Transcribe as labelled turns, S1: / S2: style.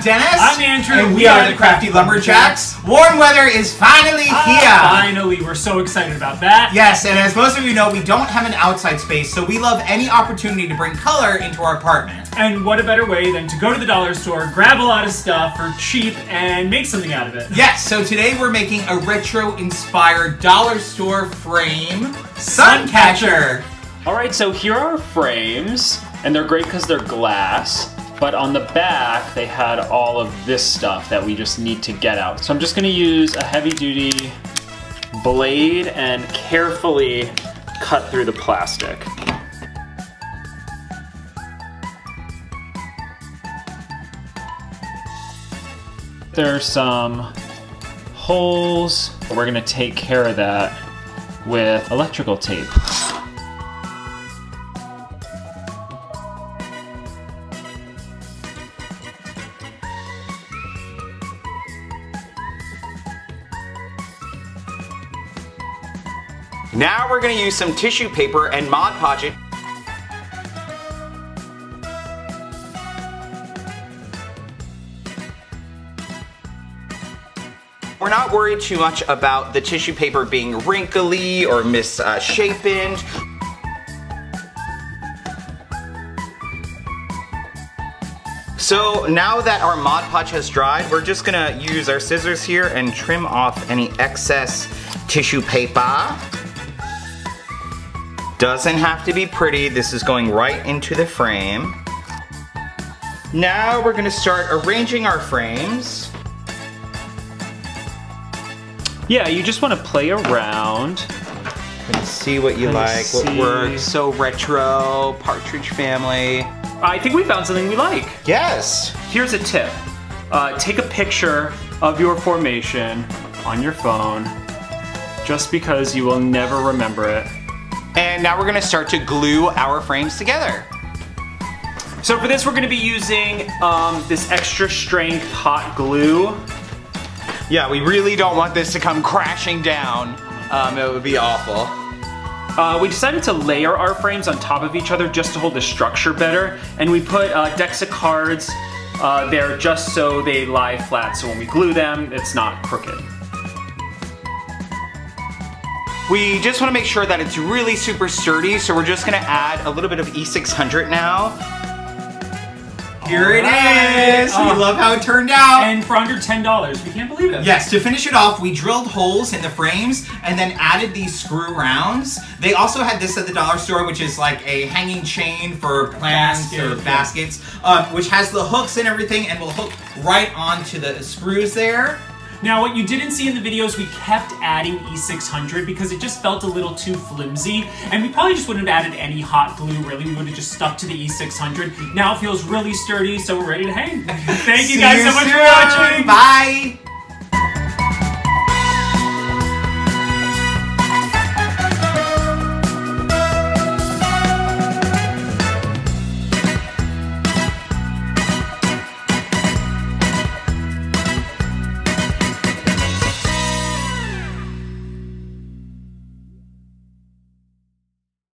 S1: Dennis.
S2: I'm Andrew.
S1: And we are the Crafty Lumberjacks. Warm weather is finally here.
S2: Finally, we're so excited about that.
S1: Yes, and as most of you know, we don't have an outside space, so we love any opportunity to bring color into our apartment.
S2: And what a better way than to go to the dollar store, grab a lot of stuff for cheap, and make something out of it.
S1: Yes, so today we're making a retro-inspired dollar store frame sun catcher.
S3: Alright, so here are our frames, and they're great because they're glass, but on the back they had all of this stuff that we just need to get out. So I'm just going to use a heavy-duty blade and carefully cut through the plastic. There's some holes. We're going to take care of that with electrical tape.
S4: Now we're going to use some tissue paper and Mod Podge it. We're not worried too much about the tissue paper being wrinkly or misshapen. So now that our Mod Podge has dried, we're just gonna use our scissors here and trim off any excess tissue paper. Doesn't have to be pretty, this is going right into the frame. Now we're gonna start arranging our frames.
S3: Yeah, you just want to play around.
S4: And see what you like, what works. So retro, Partridge Family.
S3: I think we found something we like.
S4: Yes.
S3: Here's a tip. Take a picture of your formation on your phone, just because you will never remember it.
S4: And now we're gonna start to glue our frames together.
S3: So for this, we're gonna be using this extra strength hot glue.
S4: Yeah, we really don't want this to come crashing down. It would be awful.
S3: We decided to layer our frames on top of each other just to hold the structure better. And we put decks of cards there just so they lie flat. So when we glue them, it's not crooked.
S4: We just want to make sure that it's really super sturdy, so we're just going to add a little bit of E600 now.
S1: Here it is! We love how it turned out!
S2: And for under $10, we can't believe it.
S1: Yes, to finish it off, we drilled holes in the frames and then added these screw rounds. They also had this at the dollar store, which is like a hanging chain for plants or baskets, which has the hooks and everything and will hook right onto the screws there.
S2: Now, what you didn't see in the videos, we kept adding E600 because it just felt a little too flimsy, and we probably just wouldn't have added any hot glue, really. We would have just stuck to the E600. Now it feels really sturdy, so we're ready to hang. Thank you guys so much for watching.
S1: Bye!